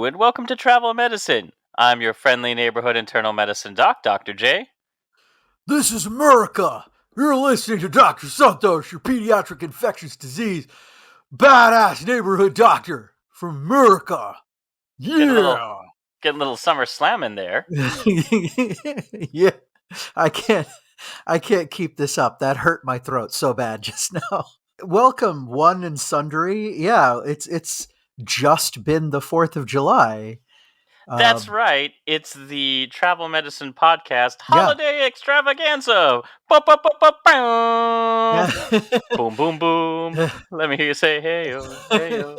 and welcome to Travel Medicine. I'm your friendly neighborhood internal medicine doc, Dr. J. This is America. You're listening to Dr. Santhosh, your pediatric infectious disease badass neighborhood doctor from America. Yeah. Getting a little summer slam in there. Yeah. I can't keep this up. That hurt my throat so bad just now. Welcome, one and sundry. Yeah, it's just been the 4th of July. That's right. It's the Travel Medicine Podcast Yeah. Holiday Extravaganza. Ba-ba-ba-ba-bow. Yeah. Boom, boom, boom. Let me hear you say hey-yo, hey-yo.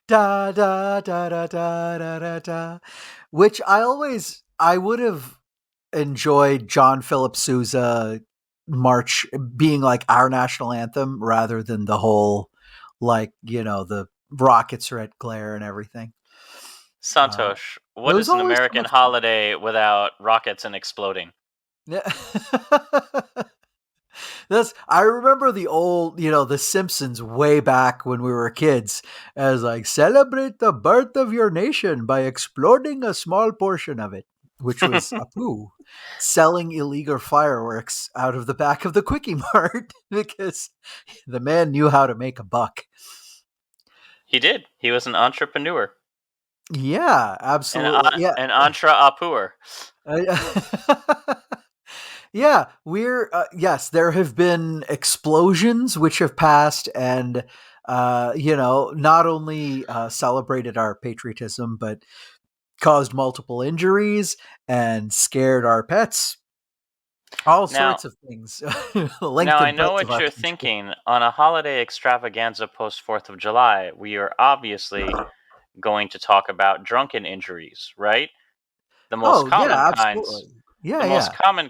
Da da da da da da da da. Which I would have enjoyed John Philip Sousa March being like our national anthem rather than the whole the rockets red glare and everything. Santhosh, what was is an always so American much fun. holiday without rockets and exploding? Yeah. I remember the old, the Simpsons way back when we were kids as like celebrate the birth of your nation by exploding a small portion of it, which was Apu selling illegal fireworks out of the back of the Quickie Mart because the man knew how to make a buck. He did. He was an entrepreneur. Yeah, absolutely. An entrepreneur. Yeah, yes, there have been explosions which have passed and not only celebrated our patriotism but caused multiple injuries and scared our pets. All sorts of things. Now, I know what you're thinking. On a holiday extravaganza post 4th of July, we are obviously going to talk about drunken injuries, right? The most common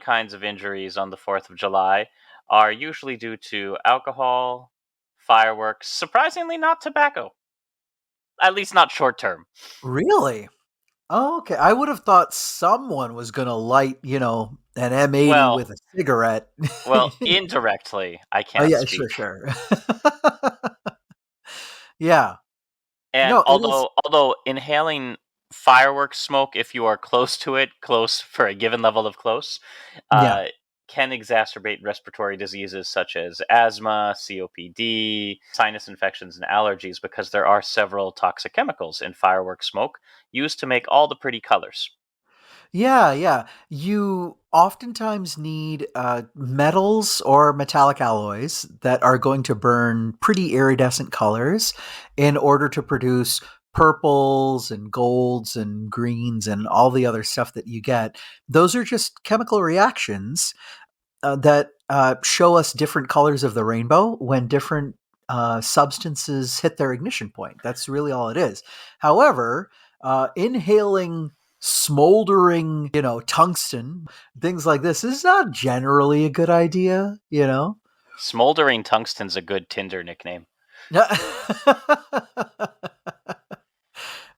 kinds of injuries on the 4th of July are usually due to alcohol, fireworks, surprisingly not tobacco. At least not short term. Really? Oh, okay. I would have thought someone was going to light, an M80 with a cigarette. Well, indirectly, I can't speak. Sure. Yeah. And No, although inhaling fireworks smoke, if you are close to it, close for a given level of close, can exacerbate respiratory diseases such as asthma, COPD, sinus infections, and allergies because there are several toxic chemicals in fireworks smoke used to make all the pretty colors. Yeah. You oftentimes need metals or metallic alloys that are going to burn pretty iridescent colors in order to produce purples and golds and greens and all the other stuff that you get. Those are just chemical reactions that show us different colors of the rainbow when different substances hit their ignition point. That's really all it is. However, inhaling smoldering, tungsten, things like this is not generally a good idea, Smoldering tungsten's a good Tinder nickname.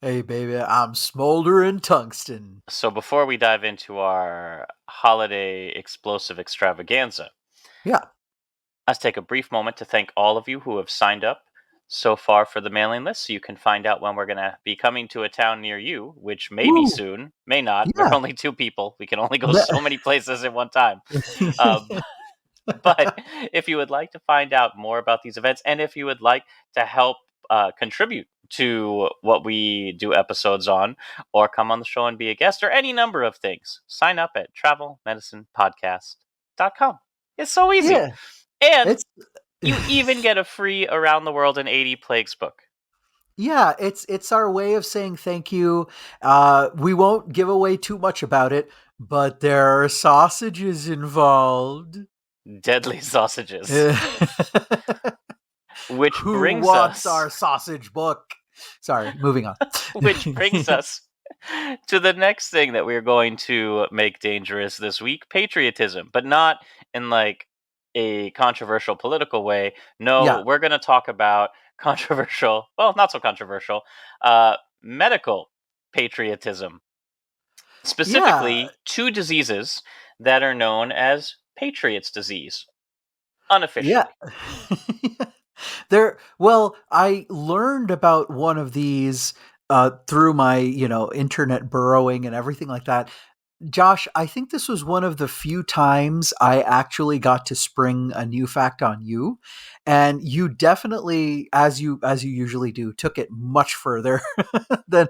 Hey, baby, I'm smoldering tungsten. So before we dive into our holiday explosive extravaganza, let's take a brief moment to thank all of you who have signed up so far for the mailing list so you can find out when we're going to be coming to a town near you, which may be soon, may not. Yeah. We're only 2 people. We can only go so many places at one time. But if you would like to find out more about these events, and if you would like to help contribute to what we do episodes on, or come on the show and be a guest, or any number of things, sign up at travelmedicinepodcast.com. It's so easy. Yeah. And you even get a free Around the World in 80 Plagues book. Yeah, it's our way of saying thank you. We won't give away too much about it, but there are sausages involved. Deadly sausages. Which Who brings wants us our sausage book? Sorry, moving on. Which brings us to the next thing that we're going to make dangerous this week, patriotism, but not in like a controversial political way. No, we're going to talk about controversial, well, not so controversial, medical patriotism. Specifically, 2 diseases that are known as Patriots' disease, unofficially. Yeah. I learned about one of these through my, internet burrowing and everything like that, Josh, I think this was one of the few times I actually got to spring a new fact on you, and you definitely, as you usually do, took it much further than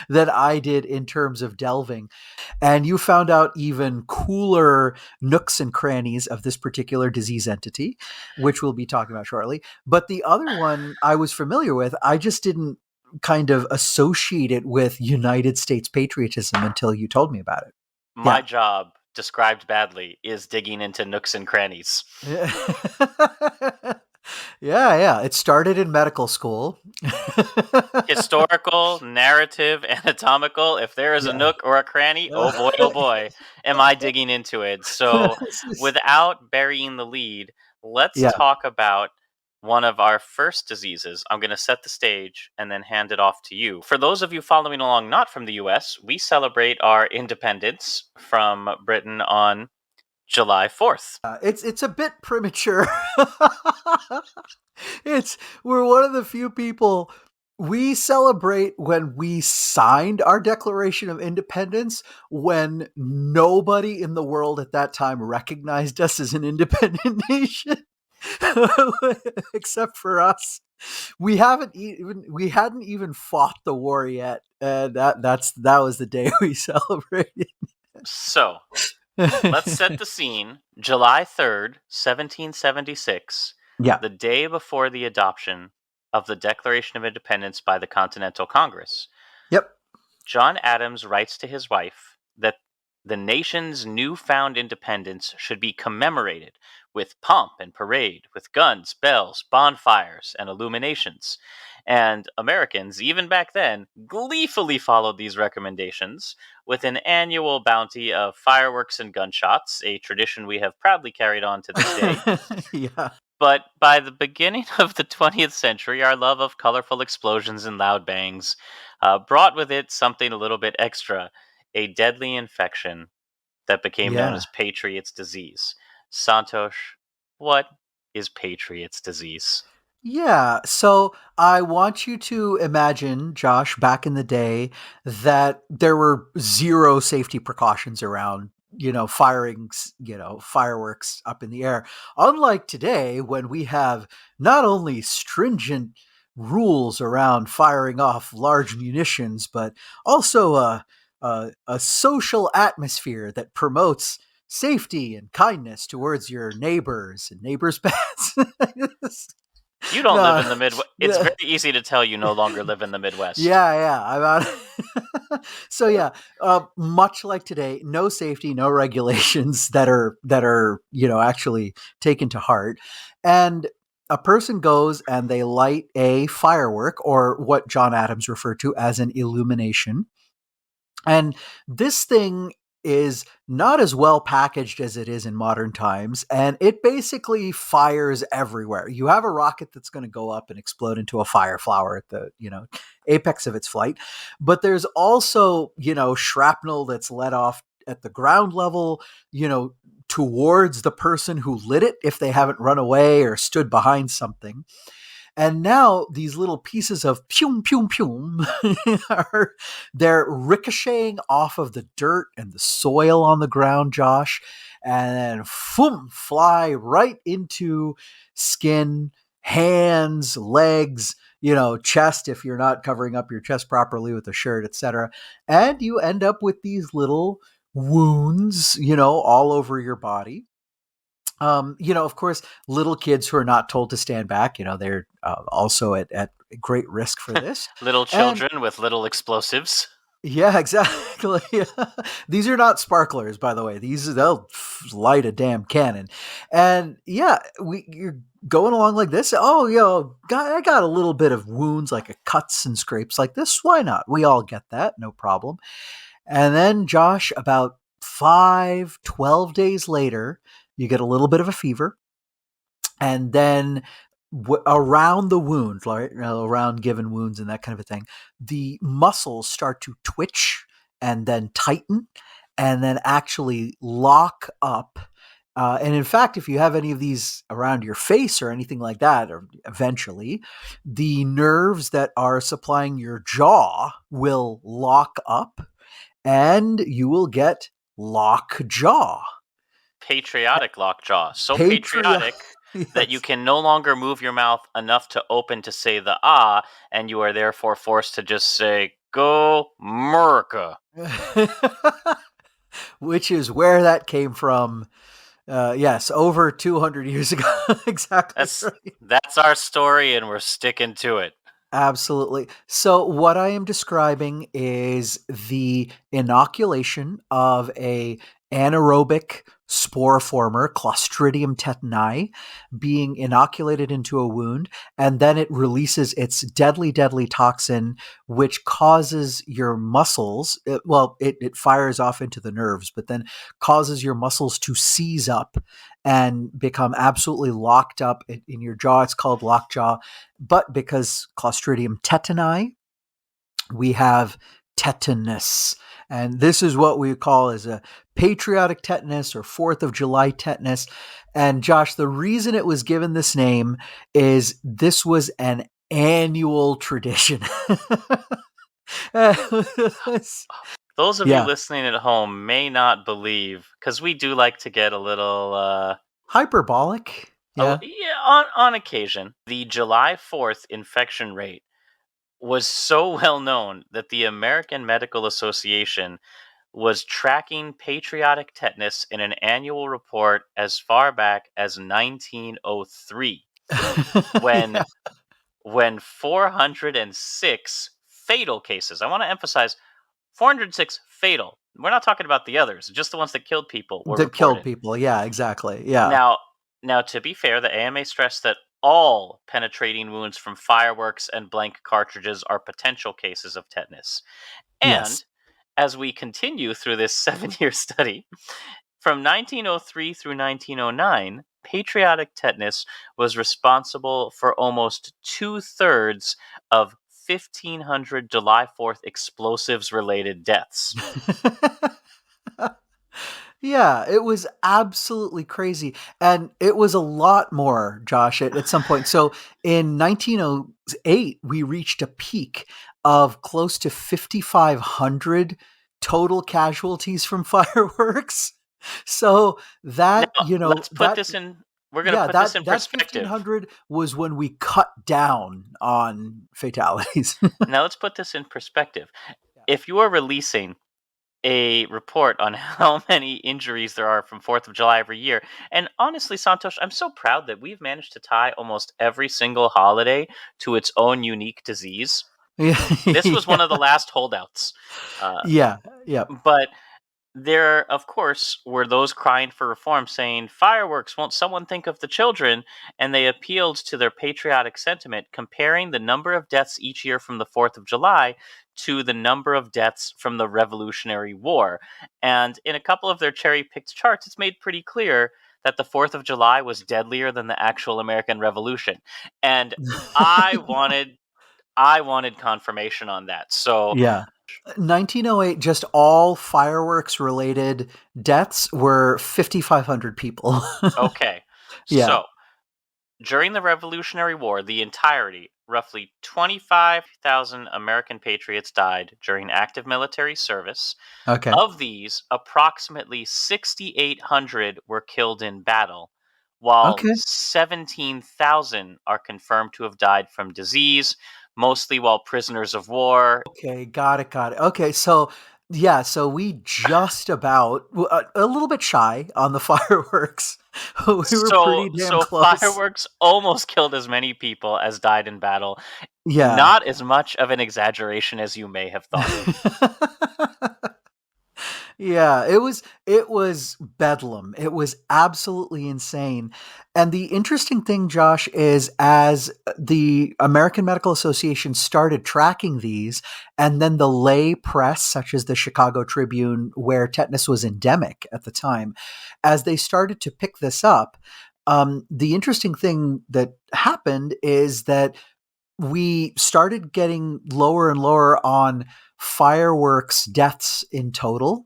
than I did in terms of delving. And you found out even cooler nooks and crannies of this particular disease entity, which we'll be talking about shortly. But the other one I was familiar with, I just didn't kind of associate it with United States patriotism until you told me about it. My Yeah. job, described badly, is digging into nooks and crannies. Yeah. Yeah. It started in medical school. Historical, narrative, anatomical. If there is a Yeah. nook or a cranny, oh boy, am I digging into it. So, without burying the lead, let's Yeah. talk about one of our first diseases. I'm going to set the stage and then hand it off to you. For those of you following along not from the US, we celebrate our independence from Britain on July 4th. It's a bit premature. It's We're one of the few people, we celebrate when we signed our Declaration of Independence, when nobody in the world at that time recognized us as an independent nation. Except for us. We hadn't even fought the war yet, and that was the day we celebrated. So, let's set the scene. July 3rd, 1776, Yeah. the day before the adoption of the Declaration of Independence by the Continental Congress. Yep. John Adams writes to his wife that the nation's newfound independence should be commemorated with pomp and parade, with guns, bells, bonfires, and illuminations. And Americans, even back then, gleefully followed these recommendations with an annual bounty of fireworks and gunshots, a tradition we have proudly carried on to this day. Yeah. But by the beginning of the 20th century, our love of colorful explosions and loud bangs brought with it something a little bit extra, a deadly infection that became known Yeah. as Patriots' disease. Santosh, what is Patriots' disease? Yeah. So I want you to imagine, Josh, back in the day, that there were zero safety precautions around, firing, fireworks up in the air. Unlike today, when we have not only stringent rules around firing off large munitions, but also a social atmosphere that promotes safety and kindness towards your neighbors and neighbors' pets. You don't live No, in the Midwest. It's yeah, very easy to tell you no longer live in the Midwest. yeah. I'm out. So yeah, much like today, no safety, no regulations that are actually taken to heart, and a person goes and they light a firework, or what John Adams referred to as an illumination. And this thing is not as well packaged as it is in modern times, and it basically fires everywhere. You have a rocket that's going to go up and explode into a fire flower at the, apex of its flight, but there's also, shrapnel that's let off at the ground level, towards the person who lit it if they haven't run away or stood behind something. And now these little pieces of pum pum pum are they're ricocheting off of the dirt and the soil on the ground, Josh, and then fly right into skin, hands, legs, chest if you're not covering up your chest properly with a shirt, etc. And you end up with these little wounds, all over your body. Of course, little kids who are not told to stand back, they're also at great risk for this. Little And children with little explosives. yeah, exactly. These are not sparklers, by the way. They'll light a damn cannon. And yeah, you're going along like this. Oh, I got a little bit of wounds, like a cuts and scrapes like this. Why not? We all get that, no problem. And then, Josh, about 12 days later, you get a little bit of a fever. And then around the wound, right, around given wounds and that kind of a thing, the muscles start to twitch and then tighten and then actually lock up. And in fact, if you have any of these around your face or anything like that, or eventually, the nerves that are supplying your jaw will lock up and you will get lockjaw. Patriotic lockjaw. So Patria. patriotic that you Yes. can no longer move your mouth enough to open to say the ah, and you are therefore forced to just say, Go America. Which is where that came from. Yes, over 200 years ago. Exactly That's right. that's our story and we're sticking to it. Absolutely. So, what I am describing is the inoculation of a anaerobic spore former, Clostridium tetani, being inoculated into a wound, and then it releases its deadly toxin, which causes your muscles. It fires off into the nerves, but then causes your muscles to seize up and become absolutely locked up in your jaw. It's called lockjaw, but because Clostridium tetani, we have tetanus. And this is what we call as a patriotic tetanus or 4th of July tetanus. And Josh, the reason it was given this name is this was an annual tradition. Those of you Yeah. listening at home may not believe, because we do like to get a little Hyperbolic. Yeah. yeah, on occasion. The July 4th infection rate was so well known that the American Medical Association was tracking patriotic tetanus in an annual report as far back as 1903 when Yeah. when 406 fatal cases. I want to emphasize 406 fatal. We're not talking about the others, just the ones that killed people were That killed reported. people. Yeah, exactly. Yeah. Now, now to be fair, the AMA stressed that all penetrating wounds from fireworks and blank cartridges are potential cases of tetanus. Yes. And as we continue through this 7-year study, from 1903 through 1909, patriotic tetanus was responsible for almost 2/3 of 1,500 July 4th explosives related deaths. Yeah, it was absolutely crazy. And it was a lot more, Josh, at some point. So in 1908, we reached a peak of close to 5,500 total casualties from fireworks. So Now, that, let's put this in we're going to yeah, put this in that perspective. 1,500 was when we cut down on fatalities. Now, let's put this in perspective. If you are releasing a report on how many injuries there are from 4th of July every year. And honestly, Santosh, I'm so proud that we've managed to tie almost every single holiday to its own unique disease. This was one of the Yeah. last holdouts. Uh, Yeah. Yeah. but there, of course, were those crying for reform saying, Fireworks, won't someone think of the children? And they appealed to their patriotic sentiment, comparing the number of deaths each year from the 4th of July to the number of deaths from the Revolutionary War. And in a couple of their cherry picked charts, it's made pretty clear that the 4th of July was deadlier than the actual American Revolution. And I wanted. I wanted confirmation on that. So, Yeah. 1908, just all fireworks related deaths were 5,500 people. okay. Yeah. So, during the Revolutionary War, the entirety, roughly 25,000 American patriots died during active military service. Okay. Of these, approximately 6,800 were killed in battle, while Okay. 17,000 are confirmed to have died from disease, mostly while prisoners of war. Okay. Got it. Got it. Okay. So, yeah. So we just about, a little bit shy on the fireworks. We were So, pretty damn so close. fireworks almost killed as many people as died in battle. Yeah. Not as much of an exaggeration as you may have thought. Yeah, it was bedlam. It was absolutely insane. And the interesting thing, Josh, is as the American Medical Association started tracking these, and then the lay press, such as the Chicago Tribune, where tetanus was endemic at the time, as they started to pick this up, the interesting thing that happened is that we started getting lower and lower on fireworks deaths in total,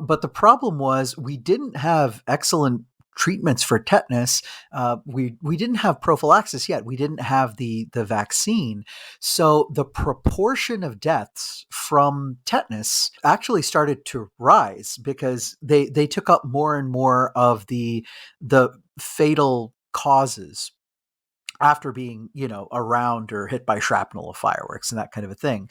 But the problem was we didn't have excellent treatments for tetanus. We didn't have prophylaxis yet. We didn't have the vaccine. So the proportion of deaths from tetanus actually started to rise because they took up more and more of the fatal causes after being, around or hit by shrapnel of fireworks and that kind of a thing.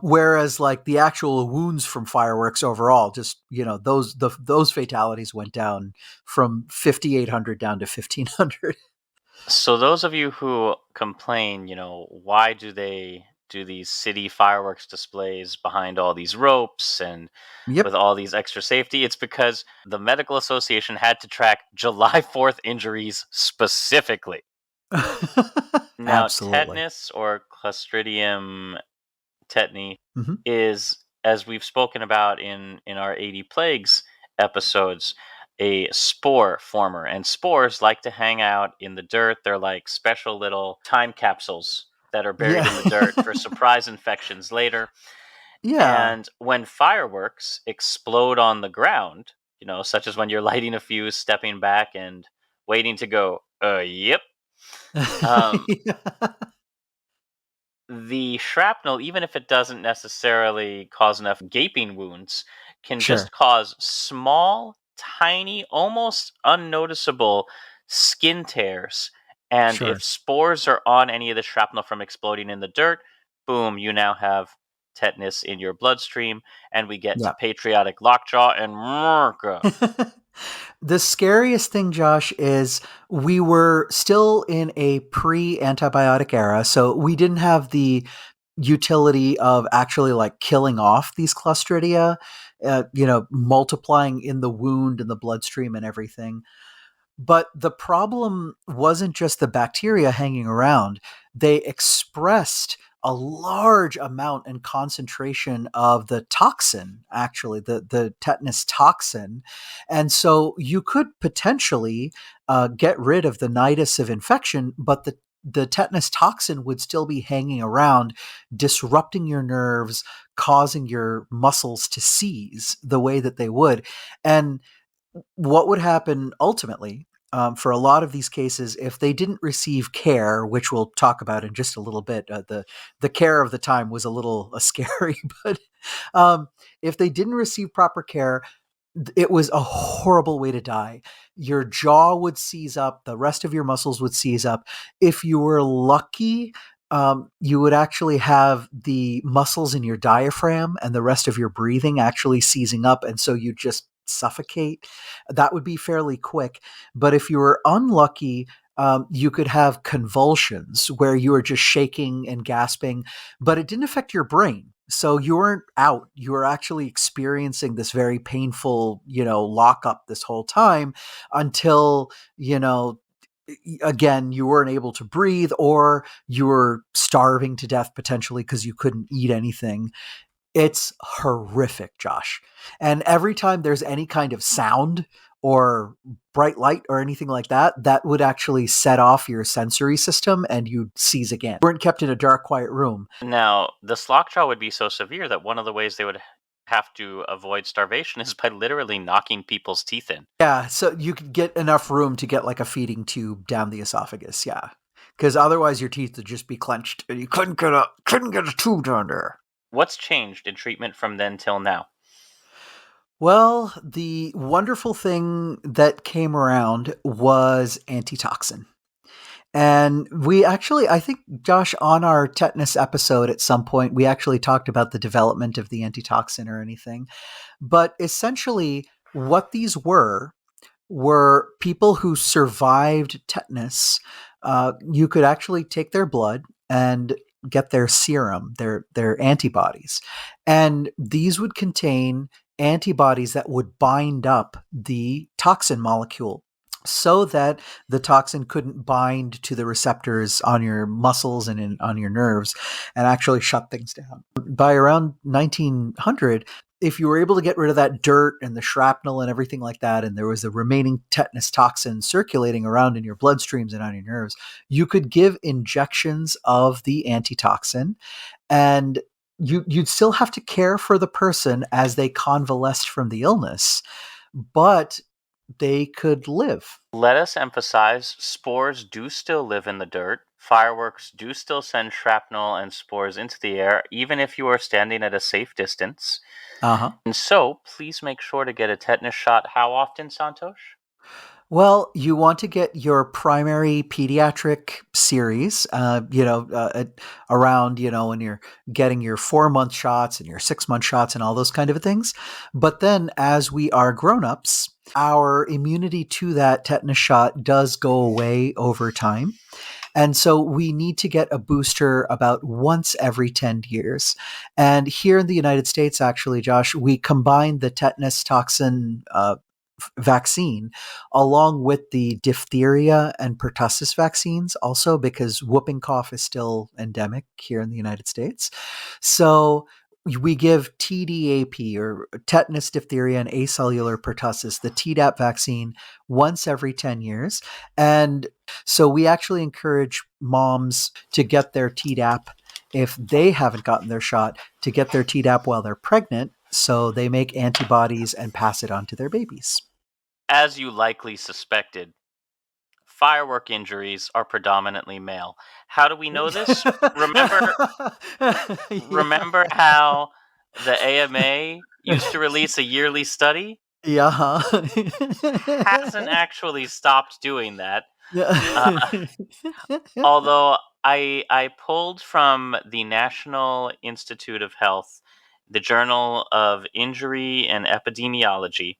Whereas like the actual wounds from fireworks overall, just, those fatalities went down from 5,800 down to 1,500. So those of you who complain, why do they do these city fireworks displays behind all these ropes and Yep. with all these extra safety? It's because the medical association had to track July 4th injuries specifically. Now, Absolutely. tetanus or Clostridium tetany Hmm. is, as we've spoken about in our 80 plagues episodes, a spore former, and spores like to hang out in the dirt. They're like special little time capsules that are buried Yeah. in the dirt for surprise infections later. Yeah. And when fireworks explode on the ground, such as when you're lighting a fuse, stepping back and waiting to go, yep. um, Yeah. the shrapnel, even if it doesn't necessarily cause enough gaping wounds, can Sure. just cause small, tiny, almost unnoticeable skin tears. And if Sure. spores are on any of the shrapnel from exploding in the dirt, boom, you now have tetanus in your bloodstream, and we get to Yeah. patriotic lockjaw and Merca. The scariest thing, Josh, is we were still in a pre antibiotic era. So we didn't have the utility of actually like killing off these Clostridia, multiplying in the wound and the bloodstream and everything. But the problem wasn't just the bacteria hanging around. They expressed a large amount and concentration of the toxin, actually, the tetanus toxin. And so you could potentially get rid of the nidus of infection, but the tetanus toxin would still be hanging around, disrupting your nerves, causing your muscles to seize the way that they would. And what would happen ultimately for a lot of these cases if they didn't receive care, which we'll talk about in just a little bit. The care of the time was a little scary, but um, if they didn't receive proper care, it was a horrible way to die. Your jaw would seize up, the rest of your muscles would seize up. If you were lucky, you would actually have the muscles in your diaphragm and the rest of your breathing actually seizing up, and so you just suffocate. That would be fairly quick. But if you were unlucky, you could have convulsions where you were just shaking and gasping, but it didn't affect your brain. So you weren't out. You were actually experiencing this very painful, lockup this whole time until, again, you weren't able to breathe or you were starving to death potentially because you couldn't eat anything. It's horrific, Josh. And every time there's any kind of sound or bright light or anything like that, that would actually set off your sensory system and you'd seize again. You weren't kept in a dark, quiet room. Now, the lockjaw would be so severe that one of the ways they would have to avoid starvation is by literally knocking people's teeth in. Yeah, so you could get enough room to get like a feeding tube down the esophagus, yeah. Because otherwise your teeth would just be clenched and you couldn't get a tube down there. What's changed in treatment from then till now? Well, the wonderful thing that came around was antitoxin. And we actually, I think, Josh, on our tetanus episode at some point, we actually talked about the development of the antitoxin or anything. But essentially, what these were people who survived tetanus. You could actually take their blood and get their serum, their antibodies, and these would contain antibodies that would bind up the toxin molecule so that the toxin couldn't bind to the receptors on your muscles and on your nerves and actually shut things down. By around 1900, if you were able to get rid of that dirt and the shrapnel and everything like that, and there was the remaining tetanus toxin circulating around in your bloodstreams and on your nerves, you could give injections of the antitoxin. And you'd still have to care for the person as they convalesced from the illness, but they could live. Let us emphasize spores do still live in the dirt. Fireworks do still send shrapnel and spores into the air, even if you are standing at a safe distance. Uh-huh. And so, please make sure to get a tetanus shot. How often, Santosh? Well, you want to get your primary pediatric series, around, when you're getting your 4 month shots and your 6 month shots and all those kind of things. But then as we are grown-ups, our immunity to that tetanus shot does go away over time. And so we need to get a booster about once every 10 years. And here in the United States, actually, Josh, we combine the tetanus toxin vaccine along with the diphtheria and pertussis vaccines also, because whooping cough is still endemic here in the United States. So we give TDAP, or tetanus, diphtheria, and acellular pertussis, the Tdap vaccine, once every 10 years. And so we actually encourage moms to get their Tdap, if they haven't gotten their shot, to get their Tdap while they're pregnant, so they make antibodies and pass it on to their babies. As you likely suspected, firework injuries are predominantly male. How do we know this? Remember Yeah. remember how the AMA used to release a yearly study? Yeah. Hasn't actually stopped doing that. Uh, Yeah. although I pulled from the National Institute of Health, the Journal of Injury and Epidemiology.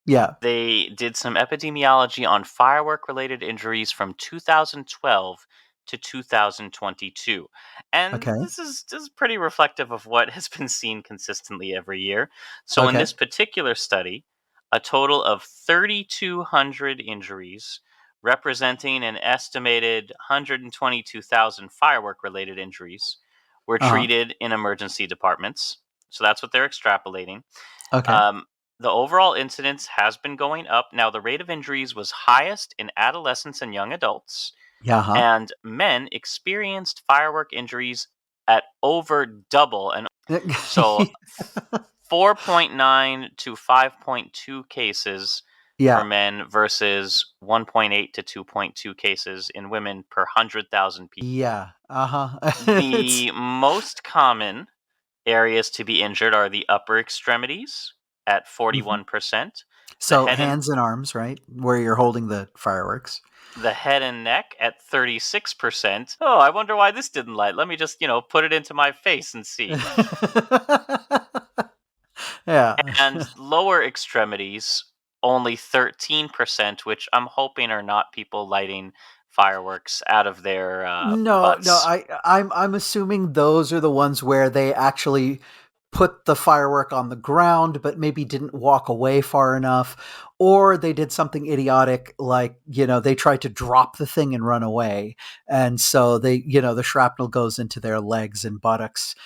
Yeah. They did some epidemiology on firework related injuries from 2012 to 2022. And Okay. this is pretty reflective of what has been seen consistently every year. So in Okay. this particular study, a total of 3,200 injuries representing an estimated 122,000 firework related injuries were Uh-huh. treated in emergency departments. So that's what they're extrapolating. Okay. Um, the overall incidence has been going up. Now, the rate of injuries was highest in adolescents and young adults, Yeah, huh? and men experienced firework injuries at over double. And so 4.9 to 5.2 cases for Yeah. men versus 1.8 to 2.2 cases in women per 100,000 people. Yeah. Uh-huh. It's The most common areas to be injured are the upper extremities at Mhm. 41%, the So head and hands and arms, right? Where you're holding the fireworks. neck at 36%. Oh, I wonder why this didn't light. Let me just, put it into my face and see. Yeah. And lower extremities only 13%, which I'm hoping are not people lighting fireworks out of their No, no, butts. I'm assuming those are the ones where they actually put the firework on the ground, but maybe didn't walk away far enough, or they did something idiotic, like, they tried to drop the thing and run away, and so the shrapnel goes into their legs and buttocks.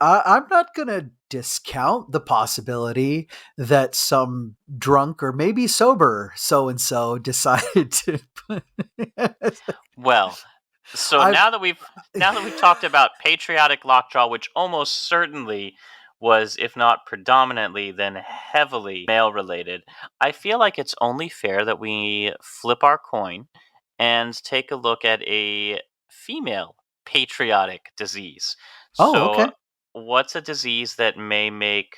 I'm not gonna discount the possibility that some drunk or maybe sober so and so decided to. Well, so I've now that we've talked about patriotic lockjaw, which almost certainly was, if not predominantly, then heavily male related, I feel like it's only fair that we flip our coin and take a look at a female patriotic disease. Oh, So, okay. what's a disease that may make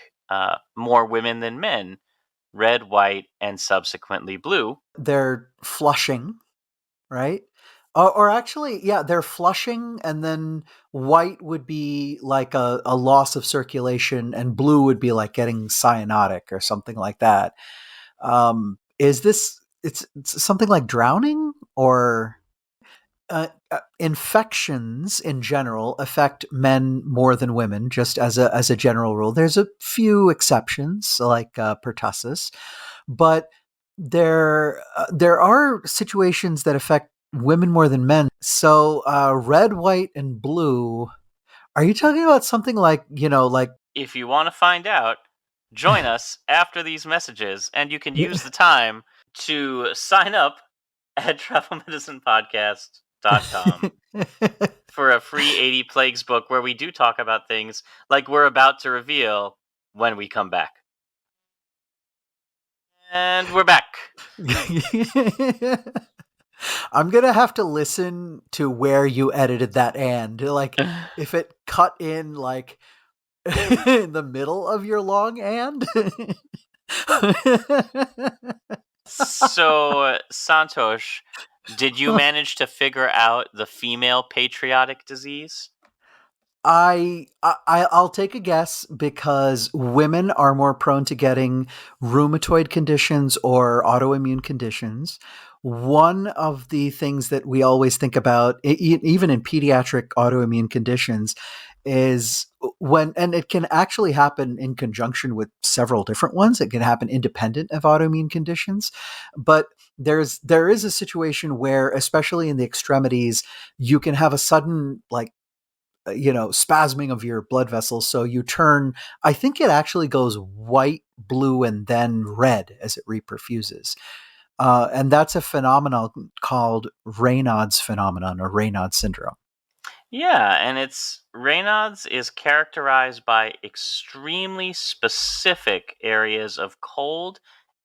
more women than men red, white, and subsequently blue? They're flushing, right? Or actually, yeah, they're flushing, and then white would be like a loss of circulation, and blue would be like getting cyanotic or something like that. Is this it's something like drowning, or infections in general affect men more than women, just as a general rule. There's a few exceptions, like pertussis, but there are situations that affect women more than men. So red, white, and blue. Are you talking about something like, like? If you want to find out, join us after these messages, and you can use the time to sign up at Travel Medicine Podcast for a free 80 Plagues book where we do talk about things like we're about to reveal when we come back. And we're back. I'm gonna have to listen to where you edited that and like if it cut in like in the middle of your long and. So, Santhosh, did you manage to figure out the female patriotic disease? I'll take a guess because women are more prone to getting rheumatoid conditions or autoimmune conditions. One of the things that we always think about, even in pediatric autoimmune conditions, is when, and it can actually happen in conjunction with several different ones. It can happen independent of autoimmune conditions, but there is a situation where, especially in the extremities, you can have a sudden like spasming of your blood vessels, so you turn, I think it actually goes white, blue, and then red as it reperfuses, and that's a phenomenon called Raynauds phenomenon or Raynaud syndrome. Yeah, and it's Raynaud's is characterized by extremely specific areas of cold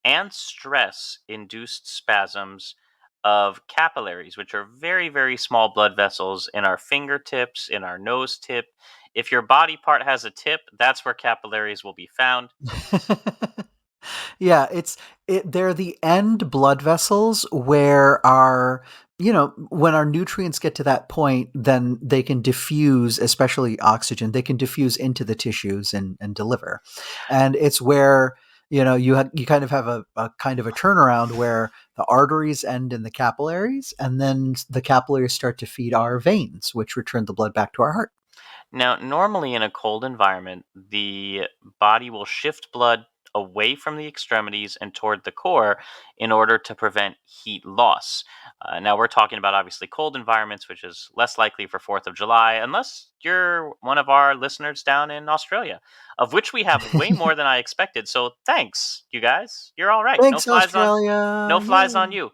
and stress induced spasms of capillaries, which are very, very small blood vessels in our fingertips, in our nose tip. If your body part has a tip, that's where capillaries will be found. Yeah, they're the end blood vessels where our when our nutrients get to that point, then they can diffuse, especially oxygen, they can diffuse into the tissues and deliver. And it's where you kind of have a kind of a turnaround where the arteries end in the capillaries, and then the capillaries start to feed our veins, which return the blood back to our heart. Now, normally in a cold environment, the body will shift blood away from the extremities and toward the core in order to prevent heat loss. Now, we're talking about obviously cold environments, which is less likely for 4th of July, unless you're one of our listeners down in Australia, of which we have way more than I expected. So thanks, you guys. You're all right. Thanks, Australia! No flies on Yay! you.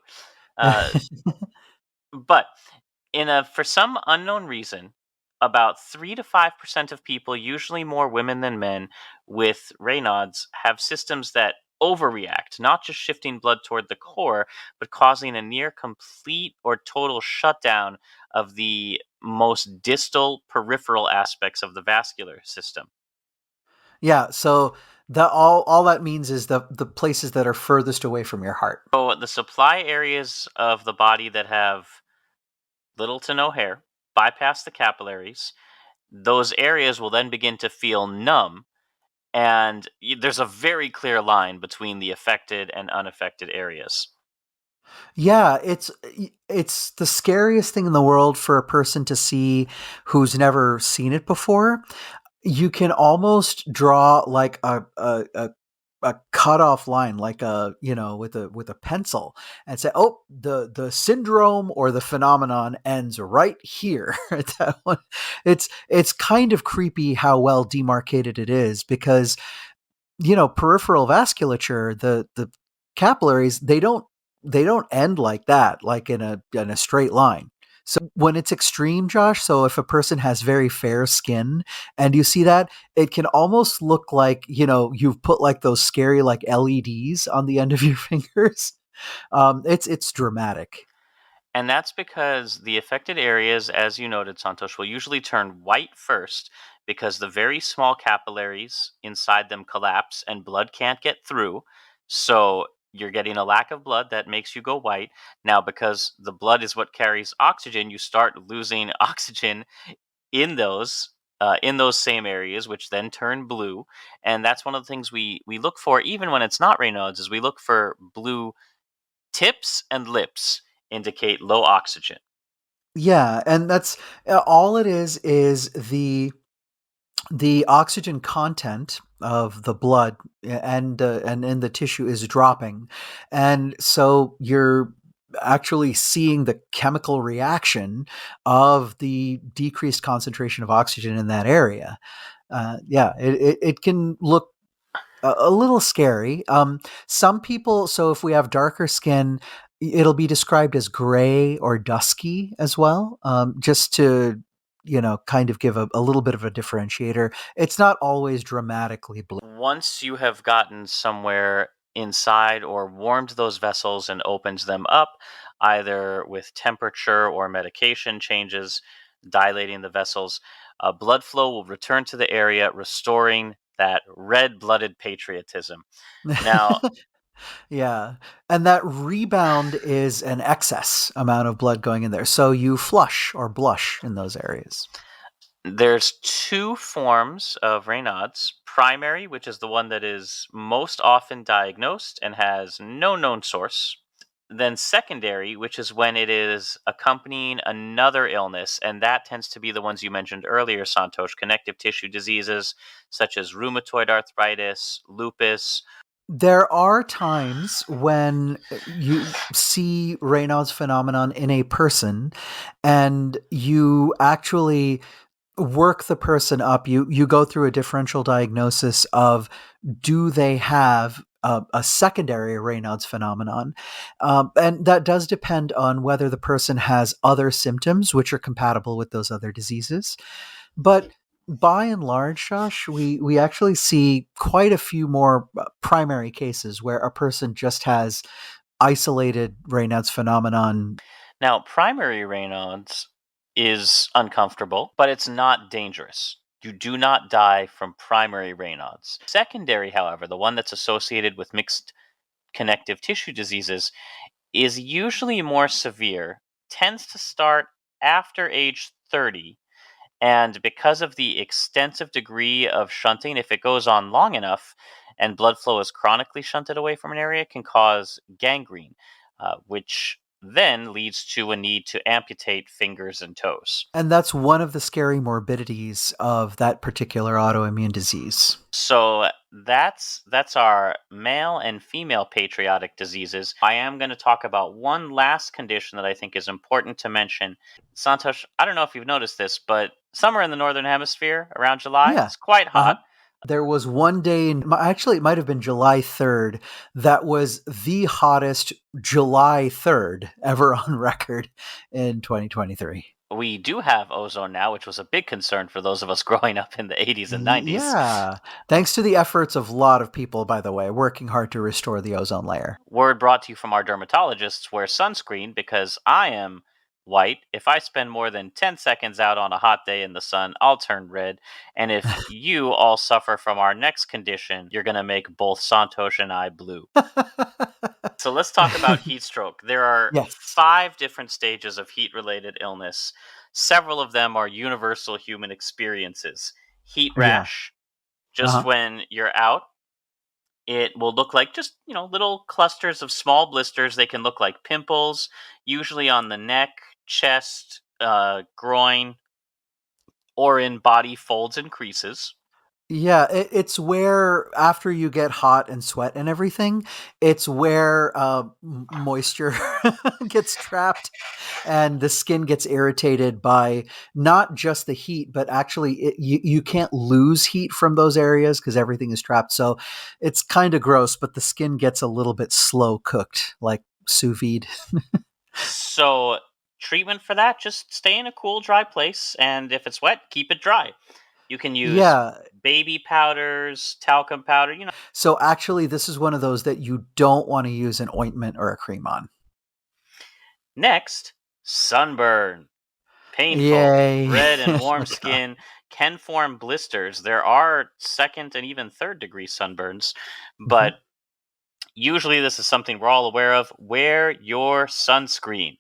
Uh, but for some unknown reason, about 3 to 5% of people, usually more women than men, with Raynaud's have systems that overreact, not just shifting blood toward the core, but causing a near complete or total shutdown of the most distal peripheral aspects of the vascular system. Yeah, so the all that means is the places that are furthest away from your heart. So the supply areas of the body that have little to no hair bypass the capillaries. Those areas will then begin to feel numb, and there's a very clear line between the affected and unaffected areas. Yeah, it's the scariest thing in the world for a person to see who's never seen it before. You can almost draw like a cutoff line, like with a pencil, and say, "Oh, the syndrome or the phenomenon ends right here." That one, it's kind of creepy how well demarcated it is because peripheral vasculature, the capillaries, they don't end like that, like in a straight line. So when it's extreme, Josh, so if a person has very fair skin and you see that, it can almost look like, you've put like those scary like LEDs on the end of your fingers. It's dramatic. And that's because the affected areas, as you noted, Santosh, will usually turn white first because the very small capillaries inside them collapse and blood can't get through. So you're getting a lack of blood that makes you go white. Now, because the blood is what carries oxygen, you start losing oxygen in those same areas, which then turn blue. And that's one of the things we look for, even when it's not Raynaud's, is we look for blue tips and lips indicate low oxygen. Yeah, and that's all it is the oxygen content of the blood and in the tissue is dropping, and so you're actually seeing the chemical reaction of the decreased concentration of oxygen in that area. Yeah, it can look a little scary. Some people, so if we have darker skin, It'll be described as gray or dusky as well, just to kind of give a little bit of a differentiator. It's not always dramatically blue. Once you have gotten somewhere inside or warmed those vessels and opened them up, either with temperature or medication changes, dilating the vessels, blood flow will return to the area, restoring that red blooded patriotism. Now, Yeah. And that rebound is an excess amount of blood going in there. So you flush or blush in those areas. there's two forms of raynauds: primary, which is the one that is most often diagnosed and has no known source; then secondary, which is when it is accompanying another illness, and that tends to be the ones you mentioned earlier, Santosh: connective tissue diseases such as rheumatoid arthritis, lupus. There are times when you see Raynaud's phenomenon in a person and you actually work the person up. You go through a differential diagnosis of, do they have a secondary Raynaud's phenomenon, and that does depend on whether the person has other symptoms which are compatible with those other diseases. But by and large, Josh, we actually see quite a few more primary cases where a person just has isolated Raynaud's phenomenon. Now, primary Raynaud's is uncomfortable, but it's not dangerous. You do not die from primary Raynaud's. Secondary, however, the one that's associated with mixed connective tissue diseases, is usually more severe, tends to start after age 30, and because of the extensive degree of shunting, if it goes on long enough and blood flow is chronically shunted away from an area, can cause gangrene, which then leads to a need to amputate fingers and toes. And that's one of the scary morbidities of that particular autoimmune disease. So that's our male and female patriotic diseases. I am going to talk about one last condition that I think is important to mention. Santosh, I don't know if you've noticed this, but summer in the northern hemisphere around July, Yeah. it's quite Uh-huh. hot. There was one day, actually, it might have been July 3rd, that was the hottest July 3rd ever on record in 2023. We do have ozone now, which was a big concern for those of us growing up in the 80s and 90s. Yeah. Thanks to the efforts of a lot of people, by the way, working hard to restore the ozone layer. Word brought to you from our dermatologists: wear sunscreen, because I am white. If I spend more than 10 seconds out on a hot day in the sun, I'll turn red. And if you all suffer from our next condition, you're going to make both Santosh and I blue. So let's talk about heat stroke. There are Yes. 5 different stages of heat related illness. Several of them are universal human experiences. Heat Yeah. rash, just Uh-huh. when you're out, it will look like just, little clusters of small blisters. They can look like pimples, usually on the neck, chest, groin, or in body folds and creases. Yeah, it's where after you get hot and sweat and everything, it's where moisture gets trapped and the skin gets irritated by not just the heat, but actually you can't lose heat from those areas because everything is trapped. So it's kind of gross, but the skin gets a little bit slow cooked, like sous vide. So, treatment for that: just stay in a cool, dry place, and if it's wet, keep it dry. You can use Yeah. baby powders, talcum powder. So actually, this is one of those that you don't want to use an ointment or a cream on. Next, sunburn. Painful. Yay. Red and Oh warm my God. skin can form blisters. There are second and even third degree sunburns, Mhm. but usually this is something we're all aware of. Wear your sunscreen. Mhm.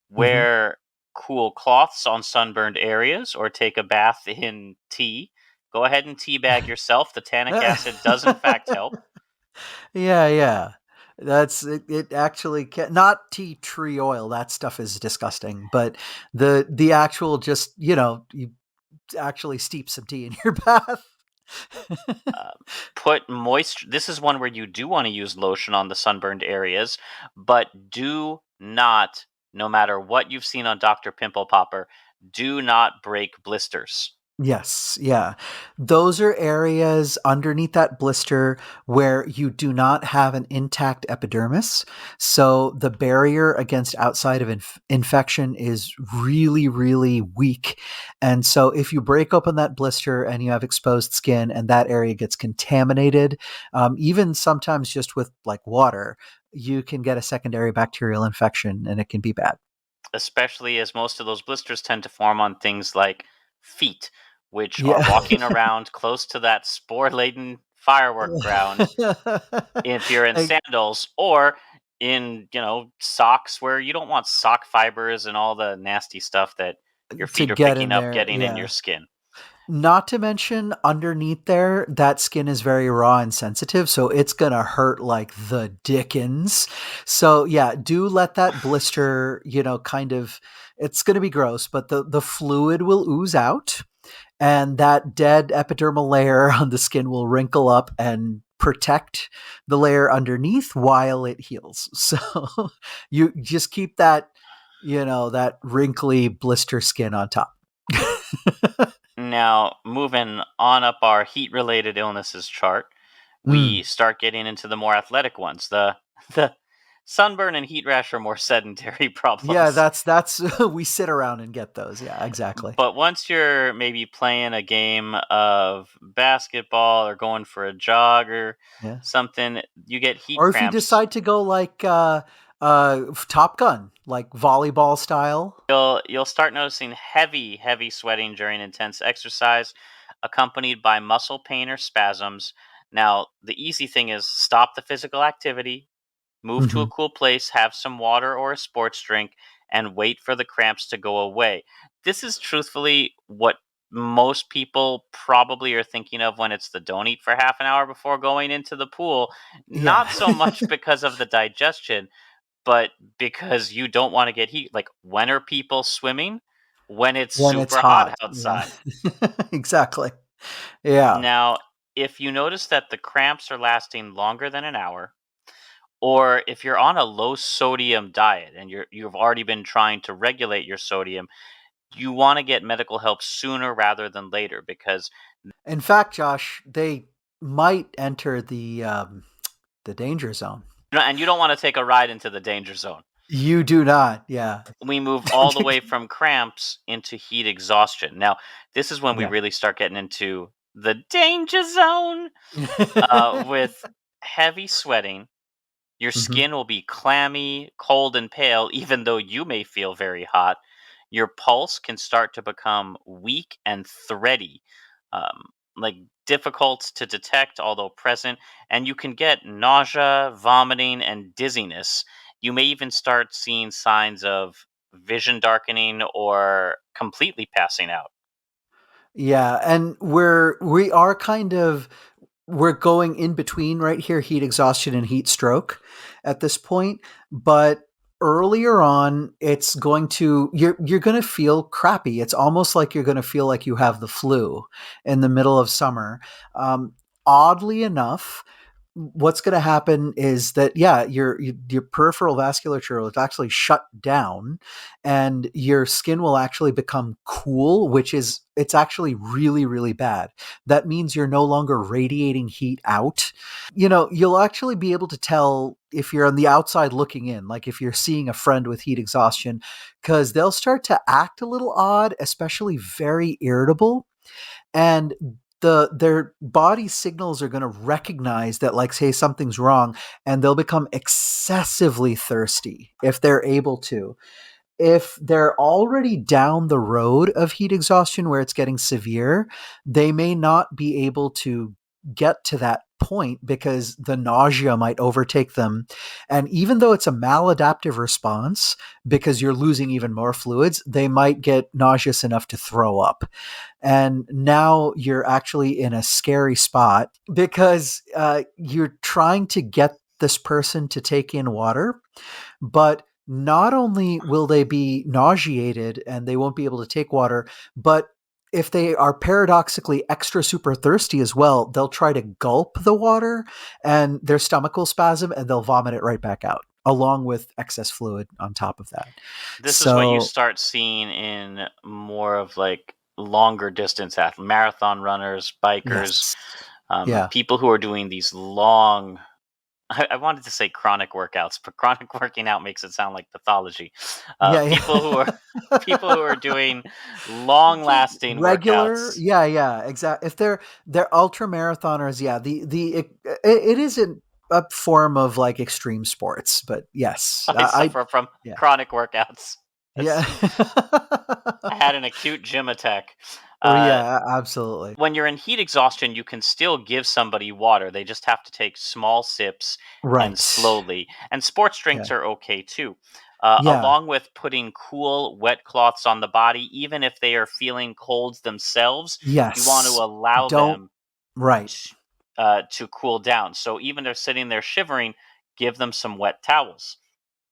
Wear cool cloths on sunburned areas, or take a bath in tea. Go ahead and teabag yourself. The tannic acid does, in fact, help. Yeah, yeah. That's it, it actually can not tea tree oil. That stuff is disgusting. But the actual just, you actually steep some tea in your bath. Uh, Put moisture. This is one where you do want to use lotion on the sunburned areas, but do not, no matter what you've seen on Dr. Pimple Popper, do not break blisters. Yes, yeah. Those are areas underneath that blister where you do not have an intact epidermis. So the barrier against outside of infection is really, really weak. And so if you break open that blister and you have exposed skin and that area gets contaminated, even sometimes just with like water, you can get a secondary bacterial infection and it can be bad. Especially as most of those blisters tend to form on things like feet, which are Yeah. walking around close to that spore laden firework ground if you're in Like, sandals or in, socks where you don't want sock fibers and all the nasty stuff that your to feet are get picking in up there, getting in your yeah. skin. Not to mention, underneath there, that skin is very raw and sensitive, so it's gonna hurt like the dickens. So yeah, do let that blister, kind of. It's gonna be gross, but the fluid will ooze out, and that dead epidermal layer on the skin will wrinkle up and protect the layer underneath while it heals. So you just keep that, that wrinkly blister skin on top. Now, moving on up our heat related illnesses chart, we Mm. start getting into the more athletic ones. The sunburn and heat rash are more sedentary Yeah, problems. that's we sit around and get those. Yeah, exactly. But once you're maybe playing a game of basketball or going for a jog or Yeah. something, you get heat Or if you cramps. decide to go like Top Gun, like volleyball style. You'll start noticing heavy sweating during intense exercise, accompanied by muscle pain or spasms. Now, the easy thing is stop the physical activity, move to a Mhm. cool place, have some water or a sports drink, and wait for the cramps to go away. This is truthfully what most people probably are thinking of when it's the don't eat for half an hour before going into the pool. Yeah. Not so much because of the digestion, but because you don't want to get heat. Like, when are people swimming? When it's When it's super hot hot. Yeah. outside. Exactly. Yeah. Now, if you notice that the cramps are lasting longer than an hour, or if you're on a low sodium diet and you've already been trying to regulate your sodium, you want to get medical help sooner rather than later because In fact, Josh, they might enter the danger zone. and you don't want to take a ride into the danger zone. You do not. Yeah. We move all the way from cramps into heat exhaustion. Now, this is when we Yeah. really start getting into the danger zone with heavy sweating. Your Mhm. skin will be clammy, cold, and pale, even though you may feel very hot. Your pulse can start to become weak and thready, like difficult to detect, although present. And you can get nausea, vomiting, and dizziness. You may even start seeing signs of vision darkening or completely passing out. Yeah, and we are kind of we're going in between right here, heat exhaustion and heat stroke at this point, but earlier on it's going to you're going to feel crappy. It's almost like you're going to feel like you have the flu in the middle of summer. Um, Oddly enough, what's going to happen is that yeah, your peripheral vasculature will actually shut down, and your skin will actually become cool, which is it's actually really really bad. That means you're no longer radiating heat out. You'll actually be able to tell if you're on the outside looking in, like if you're seeing a friend with heat exhaustion, because they'll start to act a little odd, especially very irritable, and their body signals are going to recognize that, like, say something's wrong, and they'll become excessively thirsty if they're able to. If they're already down the road of heat exhaustion where it's getting severe, they may not be able to get to that point because the nausea might overtake them. And even though it's a maladaptive response, because you're losing even more fluids, they might get nauseous enough to throw up. And now you're actually in a scary spot because you're trying to get this person to take in water, but not only will they be nauseated and they won't be able to take water, but if they are paradoxically extra super thirsty as well, they'll try to gulp the water and their stomach will spasm and they'll vomit it right back out, along with excess fluid on top of that. This is what you So, start seeing in more of like longer distance athletes, marathon runners, bikers, Yes. Yeah. people who are doing these long. I wanted to say chronic workouts, but chronic working out makes it sound like pathology. Yeah, People who are yeah. people who are doing long-lasting Regular, workouts. yeah, yeah, exactly. If they're ultra marathoners, yeah, it isn't a form of like extreme sports, but yes, I suffer from yeah, chronic workouts. yeah. It's I had an acute gym attack. Oh Uh, yeah, absolutely. when you're in heat exhaustion, you can still give somebody water. They just have to take small sips and Right. slowly. And sports Yeah. drinks are okay too. Yeah. Along with putting cool, wet cloths on the body, even if they are feeling colds themselves, you want to Yes. allow Don't. them Right. to cool down. So even they're sitting there shivering, give them some wet towels.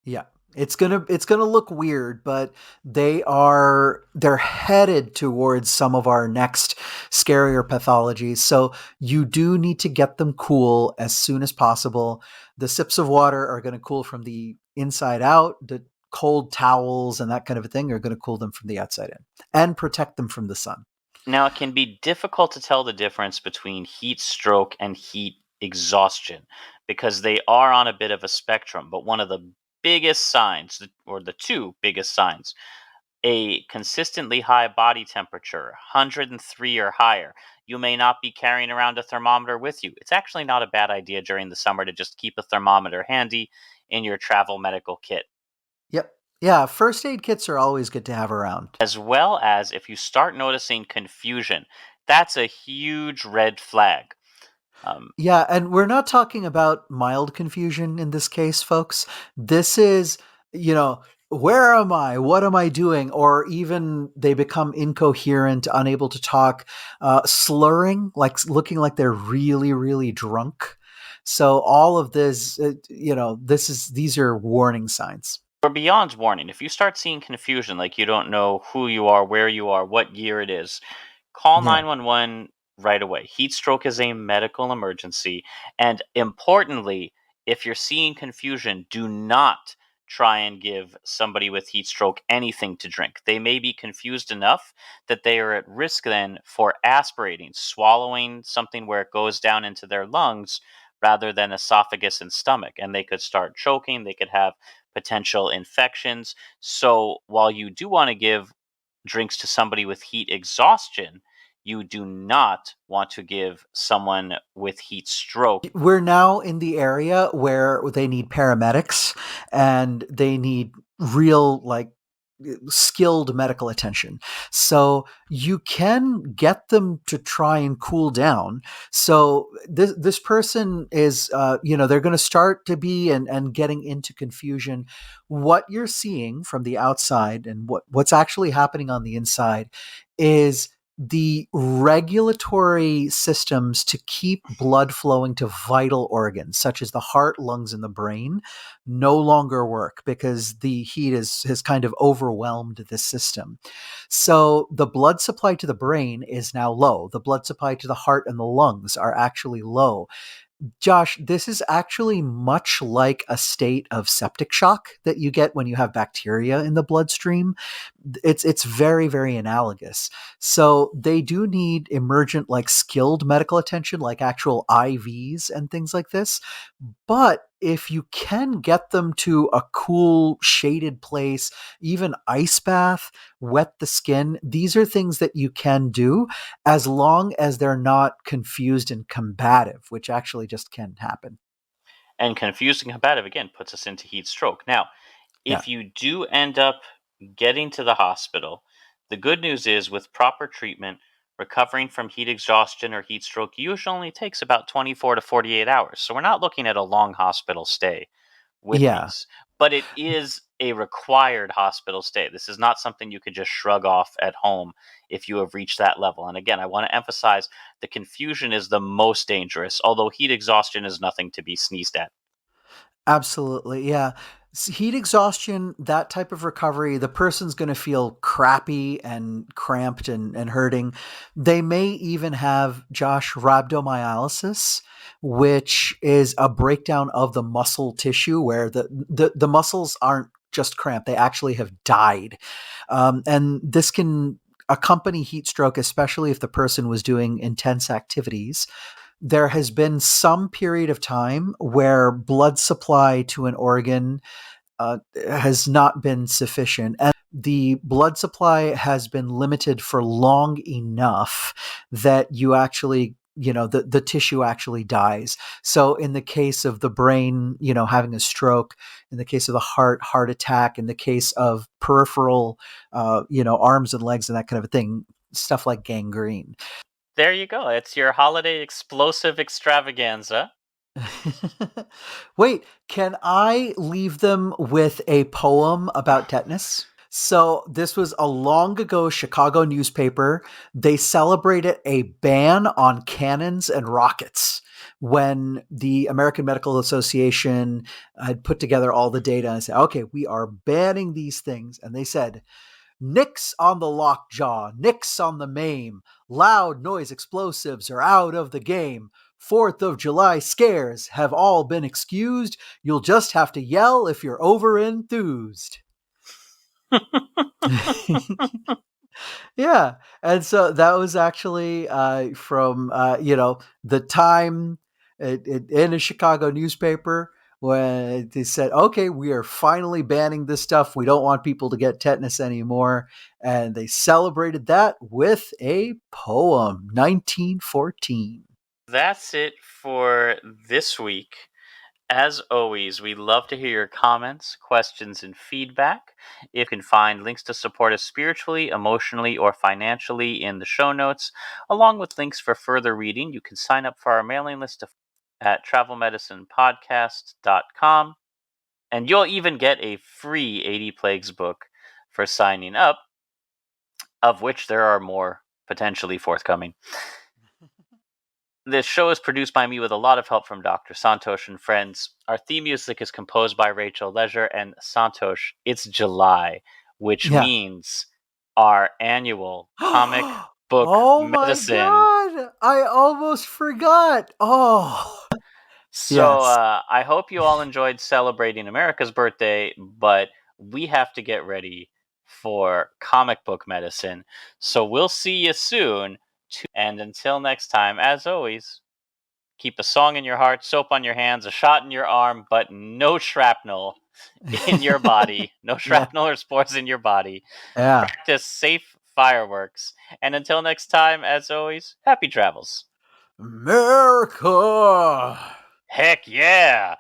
Yeah. It's gonna look weird, but they're headed towards some of our next scarier pathologies. So you do need to get them cool as soon as possible. The sips of water are going to cool from the inside out. The cold towels and that kind of a thing are going to cool them from the outside in and protect them from the sun. Now, it can be difficult to tell the difference between heat stroke and heat exhaustion because they are on a bit of a spectrum. But one of the biggest signs, or the two biggest signs, a consistently high body temperature, 103 or higher. You may not be carrying around a thermometer with you. It's actually not a bad idea during the summer to just keep a thermometer handy in your travel medical kit. Yep. Yeah, first aid kits are always good to have around. As well as if you start noticing confusion, that's a huge red flag. Um, Yeah, and we're not talking about mild confusion in this case, folks. This is, you know, where am I? What am I doing? Or even they become incoherent, unable to talk, slurring, like looking like they're really, really drunk. So all of this, these are warning signs. or beyond warning, if you start seeing confusion, like you don't know who you are, where you are, what year it is, call Yeah. 911 right away. Heat stroke is a medical emergency. And importantly, if you're seeing confusion, do not try and give somebody with heat stroke anything to drink. They may be confused enough that they are at risk then for aspirating, swallowing something where it goes down into their lungs rather than esophagus and stomach. And they could start choking, they could have potential infections. So while you do want to give drinks to somebody with heat exhaustion, you do not want to give someone with heat stroke. We're now in the area where they need paramedics and they need real, like, skilled medical attention. So you can get them to try and cool down. So this person is, they're going to start to be and getting into confusion. What you're seeing from the outside and what's actually happening on the inside is the regulatory systems to keep blood flowing to vital organs such as the heart, lungs, and the brain no longer work because the heat has kind of overwhelmed this system. So the blood supply to the brain is now low. The blood supply to the heart and the lungs are actually low. Josh, this is actually much like a state of septic shock that you get when you have bacteria in the bloodstream. It's very, very analogous. So they do need emergent, like skilled medical attention, like actual IVs and things like this. But if you can get them to a cool, shaded place, even ice bath, wet the skin, these are things that you can do as long as they're not confused and combative, which actually just can happen. And confused and combative again puts us into heat stroke. Now, Yeah. if you do end up getting to the hospital, the good news is with proper treatment, recovering from heat exhaustion or heat stroke usually only takes about 24 to 48 hours. So we're not looking at a long hospital stay with Yeah. these, but it is a required hospital stay. This is not something you could just shrug off at home if you have reached that level. And again, I want to emphasize the confusion is the most dangerous, although heat exhaustion is nothing to be sneezed at. Absolutely. Yeah. Heat exhaustion, that type of recovery, the person's going to feel crappy and cramped and hurting. They may even have, Josh, rhabdomyolysis, which is a breakdown of the muscle tissue where the muscles aren't just cramped, they actually have died. And this can accompany heat stroke, especially if the person was doing intense activities. There has been some period of time where blood supply to an organ has not been sufficient. And the blood supply has been limited for long enough that you actually, the tissue actually dies. So in the case of the brain, having a stroke, in the case of the heart attack, in the case of peripheral, arms and legs and that kind of a thing, stuff like gangrene. There you go. It's your holiday explosive extravaganza. Wait, can I leave them with a poem about tetanus? So, this was a long ago Chicago newspaper. They celebrated a ban on cannons and rockets when the American Medical Association had put together all the data and said, okay, we are banning these things. And they said, nix on the lockjaw, nix on the maim. Loud noise explosives are out of the game. 4th of July scares have all been excused. You'll just have to yell if you're over enthused. Yeah. And so that was actually from, the time in a Chicago newspaper when they said, okay, we are finally banning this stuff. We don't want people to get tetanus anymore. And they celebrated that with a poem, 1914. That's it for this week. As always, we love to hear your comments, questions, and feedback. You can find links to support us spiritually, emotionally, or financially in the show notes, along with links for further reading. You can sign up for our mailing list at travelmedicinepodcast.com, and you'll even get a free 80 Plagues book for signing up, of which there are more potentially forthcoming. This show is produced by me with a lot of help from Dr. Santhosh and friends. Our theme music is composed by Rachel Leisure and Santhosh. It's July, which Yeah. means our annual comic book Oh my medicine. God. I almost forgot. Oh, So yes. I hope you all enjoyed celebrating America's birthday, but we have to get ready for comic book medicine. So we'll see you soon. And until next time, as always, keep a song in your heart, soap on your hands, a shot in your arm, but no shrapnel in your body. No Yeah. shrapnel or spores in your body. Yeah. Practice safe fireworks. And until next time, as always, happy travels. America. Heck yeah!